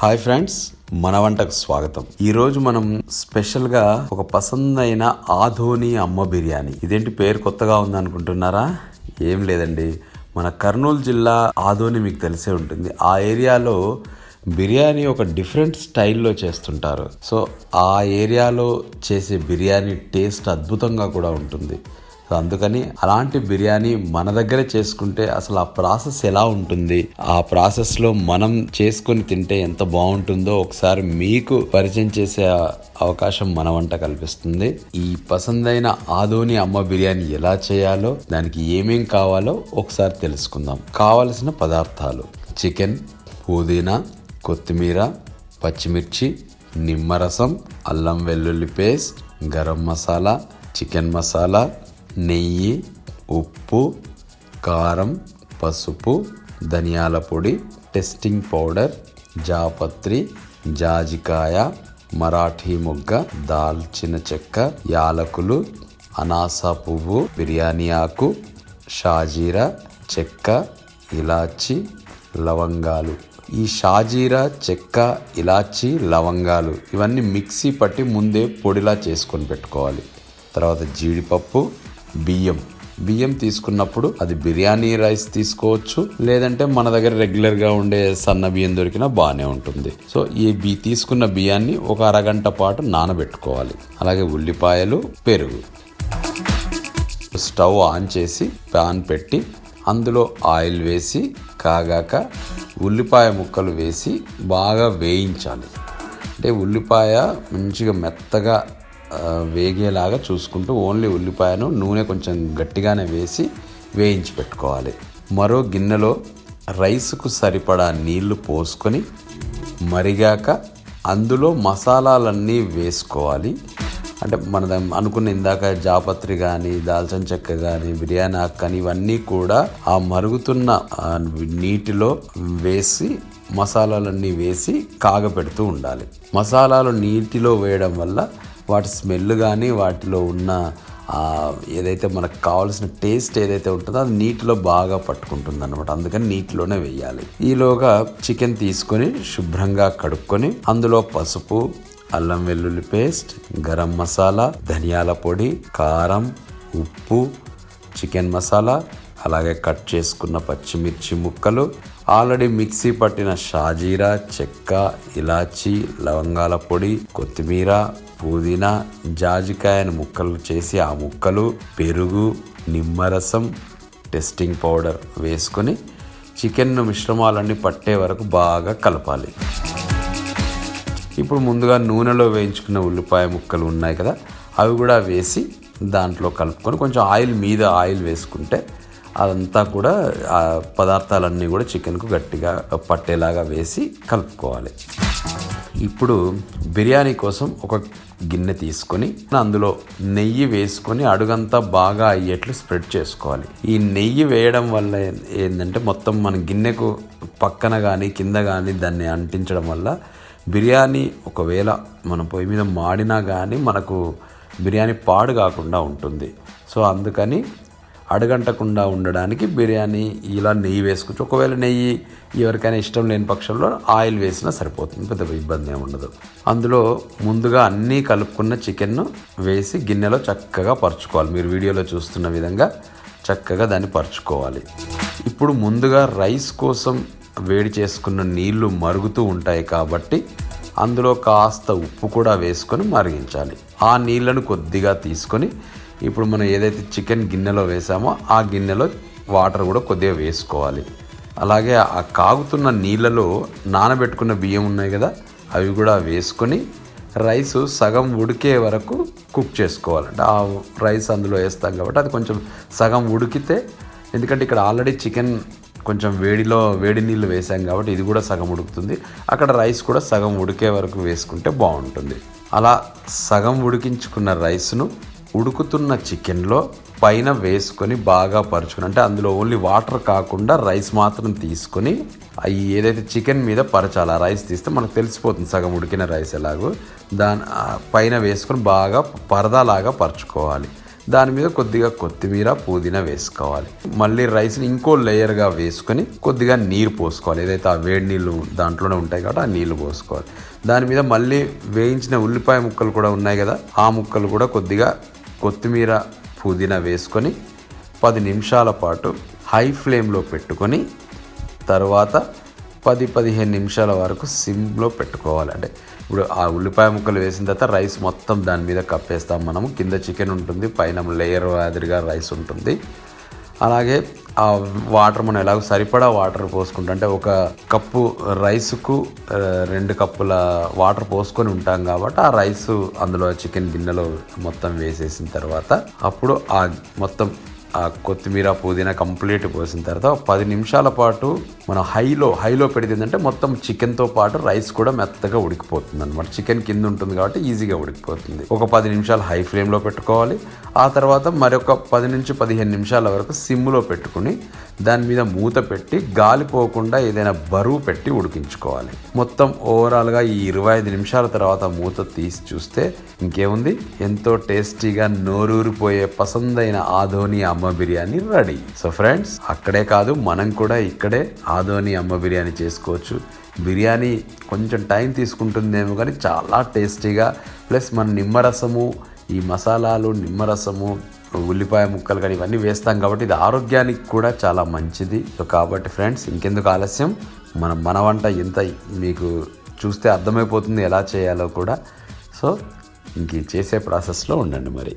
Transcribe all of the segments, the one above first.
Hi friends, మన వంటకు స్వాగతం. ఈ రోజు మనం స్పెషల్ గా ఒక పసందైన ఆధోని అమ్మ బిర్యానీ. ఇదేంటి పేరు కొత్తగా ఉంది అనుకుంటున్నారా? ఏం లేదండి, మన కర్నూలు జిల్లా ఆధోని మీకు తెలిసే ఉంటుంది. ఆ ఏరియాలో బిర్యానీ ఒక డిఫరెంట్ స్టైల్లో చేస్తుంటారు. సో ఆ ఏరియాలో చేసే బిర్యానీ టేస్ట్ అద్భుతంగా కూడా ఉంటుంది. సో అందుకని అలాంటి బిర్యానీ మన దగ్గర చేసుకుంటే అసలు ఆ ప్రాసెస్ ఎలా ఉంటుంది, ఆ ప్రాసెస్లో మనం చేసుకొని తింటే ఎంత బాగుంటుందో ఒకసారి మీకు పరిచయం చేసే అవకాశం మన వంట కల్పిస్తుంది. ఈ పసందైన ఆదోని అమ్మ బిర్యానీ ఎలా చేయాలో, దానికి ఏమేం కావాలో ఒకసారి తెలుసుకుందాం. కావలసిన పదార్థాలు: చికెన్, పుదీనా, కొత్తిమీర, పచ్చిమిర్చి, నిమ్మరసం, అల్లం వెల్లుల్లి పేస్ట్, గరం మసాలా, చికెన్ మసాలా, నెయ్యి, ఉప్పు, కారం, పసుపు, ధనియాల పొడి, టెస్టింగ్ పౌడర్, జాపత్రి, జాజికాయ, మరాఠీ మొగ్గ, దాల్చిన చెక్క, యాలకులు, అనాస పువ్వు, బిర్యానీ ఆకు, షాజీరా, చెక్క, ఇలాచి, లవంగాలు. ఈ షాజీరా, చెక్క, ఇలాచి, లవంగాలు ఇవన్నీ మిక్సీ పట్టి ముందే పొడిలా చేసుకొని పెట్టుకోవాలి. తర్వాత జీడిపప్పు, బియ్యం తీసుకున్నప్పుడు అది బిర్యానీ రైస్ తీసుకోవచ్చు, లేదంటే మన దగ్గర రెగ్యులర్గా ఉండే సన్న బియ్యం దొరికినా బాగానే ఉంటుంది. సో ఈ తీసుకున్న బియ్యాన్ని ఒక అరగంట పాటు నానబెట్టుకోవాలి. అలాగే ఉల్లిపాయలు, పెరుగు. స్టవ్ ఆన్ చేసి ప్యాన్ పెట్టి అందులో ఆయిల్ వేసి కాగాక ఉల్లిపాయ ముక్కలు వేసి బాగా వేయించాలి. అంటే ఉల్లిపాయ మంచిగా మెత్తగా వేగేలాగా చూసుకుంటూ ఓన్లీ ఉల్లిపాయను నూనె కొంచెం గట్టిగానే వేసి వేయించి పెట్టుకోవాలి. మరో గిన్నెలో రైస్కు సరిపడా నీళ్లు పోసుకొని మరిగాక అందులో మసాలాలన్నీ వేసుకోవాలి. అంటే మనం అనుకున్న ఇందాక జాపత్రి కానీ, దాల్చిన చెక్క కానీ, బిర్యానీ ఆకు కానీ ఇవన్నీ కూడా ఆ మరుగుతున్న నీటిలో వేసి మసాలాలన్నీ వేసి కాగపెడుతూ ఉండాలి. మసాలాలు నీటిలో వేయడం వల్ల వాటి స్మెల్ కానీ వాటిలో ఉన్న ఏదైతే మనకు కావాల్సిన టేస్ట్ ఏదైతే ఉంటుందో అది నీటిలో బాగా పట్టుకుంటుంది అనమాట. అందుకని నీటిలోనే వేయాలి. ఈలోగా చికెన్ తీసుకొని శుభ్రంగా కడుక్కొని అందులో పసుపు, అల్లం వెల్లుల్లి పేస్ట్, గరం మసాలా, ధనియాల పొడి, కారం, ఉప్పు, చికెన్ మసాలా, అలాగే కట్ చేసుకున్న పచ్చిమిర్చి ముక్కలు, ఆల్రెడీ మిక్సీ పట్టిన షాజీరా, చెక్క, ఇలాచి, లవంగాల పొడి, కొత్తిమీర, పుదీనా, జాజికాయను ముక్కలు చేసి ఆ ముక్కలు, పెరుగు, నిమ్మరసం, టెస్టింగ్ పౌడర్ వేసుకొని చికెన్ మిశ్రమాలన్నీ పట్టే వరకు బాగా కలపాలి. ఇప్పుడు ముందుగా నూనెలో వేయించుకున్న ఉల్లిపాయ ముక్కలు ఉన్నాయి కదా, అవి కూడా వేసి దాంట్లో కలుపుకొని కొంచెం ఆయిల్ వేసుకుంటే అదంతా కూడా ఆ పదార్థాలన్నీ కూడా చికెన్కు గట్టిగా పట్టేలాగా వేసి కలుపుకోవాలి. ఇప్పుడు బిర్యానీ కోసం ఒక గిన్నె తీసుకొని అందులో నెయ్యి వేసుకొని అడుగంతా బాగా అయ్యేట్లు స్ప్రెడ్ చేసుకోవాలి. ఈ నెయ్యి వేయడం వల్ల ఏంటంటే మొత్తం మన గిన్నెకు పక్కన కానీ కింద కానీ దాన్ని అంటించడం వల్ల బిర్యానీ ఒకవేళ మన పొయ్యి మీద మాడినా కానీ మనకు బిర్యానీ పాడు కాకుండా ఉంటుంది. సో అందుకని అడుగంటకుండా ఉండడానికి బిర్యానీ ఇలా నెయ్యి వేసుకోవచ్చు. ఒకవేళ నెయ్యి ఎవరికైనా ఇష్టం లేని పక్షంలో ఆయిల్ వేసినా సరిపోతుంది, పెద్ద ఇబ్బంది ఏమి ఉండదు. అందులో ముందుగా అన్నీ కలుపుకున్న చికెన్ను వేసి గిన్నెలో చక్కగా పరుచుకోవాలి. మీరు వీడియోలో చూస్తున్న విధంగా చక్కగా దాన్ని పరుచుకోవాలి. ఇప్పుడు ముందుగా రైస్ కోసం వేడి చేసుకున్న నీళ్లు మరుగుతూ ఉంటాయి కాబట్టి అందులో కాస్త ఉప్పు కూడా వేసుకొని మరిగించాలి. ఆ నీళ్లను కొద్దిగా తీసుకొని ఇప్పుడు మనం ఏదైతే చికెన్ గిన్నెలో వేసామో ఆ గిన్నెలో వాటర్ కూడా కొద్దిగా వేసుకోవాలి. అలాగే ఆ కాగుతున్న నీళ్ళలో నానబెట్టుకున్న బియ్యం ఉన్నాయి కదా, అవి కూడా వేసుకొని రైస్ సగం ఉడికే వరకు కుక్ చేసుకోవాలి. అంటే ఆ రైస్ అందులో వేస్తాం కాబట్టి అది కొంచెం సగం ఉడికితే, ఎందుకంటే ఇక్కడ ఆల్రెడీ చికెన్ కొంచెం వేడి నీళ్ళు వేసాం కాబట్టి ఇది కూడా సగం ఉడుకుతుంది. అక్కడ రైస్ కూడా సగం ఉడికే వరకు వేసుకుంటే బాగుంటుంది. అలా సగం ఉడికించుకున్న రైస్ను ఉడుకుతున్న చికెన్లో పైన వేసుకొని బాగా పరుచుకొని, అంటే అందులో ఓన్లీ వాటర్ కాకుండా రైస్ మాత్రం తీసుకొని అవి ఏదైతే చికెన్ మీద పరచాలి. ఆ రైస్ తీస్తే మనకు తెలిసిపోతుంది సగం ఉడికిన రైస్ ఎలాగో. దాని పైన వేసుకొని బాగా పరదాలాగా పరుచుకోవాలి. దాని మీద కొద్దిగా కొత్తిమీర పుదీనా వేసుకోవాలి. మళ్ళీ రైస్ని ఇంకో లేయర్గా వేసుకొని కొద్దిగా నీరు పోసుకోవాలి. ఏదైతే ఆ వేడి నీళ్ళు దాంట్లోనే ఉంటాయి కాబట్టి ఆ నీళ్లు పోసుకోవాలి. దాని మీద మళ్ళీ వేయించిన ఉల్లిపాయ ముక్కలు కూడా ఉన్నాయి కదా, ఆ ముక్కలు కూడా కొద్దిగా కొత్తిమీర పుదీనా వేసుకొని 10 నిమిషాల పాటు హై ఫ్లేమ్లో పెట్టుకొని తర్వాత 10-15 నిమిషాల వరకు సిమ్లో పెట్టుకోవాలి. అంటే ఇప్పుడు ఆ ఉల్లిపాయ ముక్కలు వేసిన తర్వాత రైస్ మొత్తం దాని మీద కప్పేస్తాం మనము. కింద చికెన్ ఉంటుంది, పైన లేయర్ మాదిరిగా రైస్ ఉంటుంది. అలాగే ఆ వాటర్ మనం ఎలాగో సరిపడా వాటర్ పోసుకుంటాం. అంటే ఒక కప్పు రైస్కు 2 కప్పుల వాటర్ పోసుకొని ఉంటాం కాబట్టి ఆ రైస్ అందులో చికెన్ గిన్నెలో మొత్తం వేసేసిన తర్వాత అప్పుడు ఆ మొత్తం ఆ కొత్తిమీర పుదీనా కంప్లీట్ పోసిన తర్వాత 10 నిమిషాల పాటు మనం హైలో పెడితే మొత్తం చికెన్తో పాటు రైస్ కూడా మెత్తగా ఉడికిపోతుంది అనమాట. చికెన్ కింద ఉంటుంది కాబట్టి ఈజీగా ఉడికిపోతుంది. ఒక 10 నిమిషాలు హై ఫ్లేమ్లో పెట్టుకోవాలి. ఆ తర్వాత మరొక 10 నుంచి 15 నిమిషాల వరకు సిమ్లో పెట్టుకుని దాని మీద మూత పెట్టి గాలిపోకుండా ఏదైనా బరువు పెట్టి ఉడికించుకోవాలి. మొత్తం ఓవరాల్గా ఈ 25 నిమిషాల తర్వాత మూత తీసి చూస్తే ఇంకేముంది, ఎంతో టేస్టీగా నోరూరిపోయే పసందైన ఆదోని అమ్మ బిర్యానీ రెడీ. సో ఫ్రెండ్స్, అక్కడే కాదు మనం కూడా ఇక్కడే ఆదోని అమ్మ బిర్యానీ చేసుకోవచ్చు. బిర్యానీ కొంచెం టైం తీసుకుంటుందేమో కానీ చాలా టేస్టీగా, ప్లస్ మన నిమ్మరసము, ఈ మసాలాలు, నిమ్మరసము, ఉల్లిపాయ ముక్కలు కానీ ఇవన్నీ వేస్తాం కాబట్టి ఇది ఆరోగ్యానికి కూడా చాలా మంచిది. సో కాబట్టి ఫ్రెండ్స్, ఇంకెందుకు ఆలస్యం, మన వంట ఎంత మీకు చూస్తే అర్థమైపోతుంది ఎలా చేయాలో కూడా. సో ఇంక చేసే ప్రాసెస్లో ఉండండి మరి.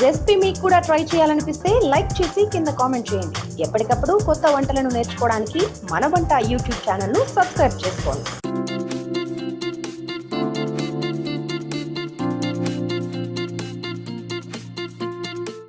రెసిపీ మీకు కూడా ట్రై చేయాలనిపిస్తే లైక్ చేసి కింద కామెంట్ చేయండి. ఎప్పటికప్పుడు కొత్త వంటలను నేర్చుకోవడానికి మన వంట యూట్యూబ్ ఛానల్ను సబ్స్క్రైబ్ చేసుకోండి.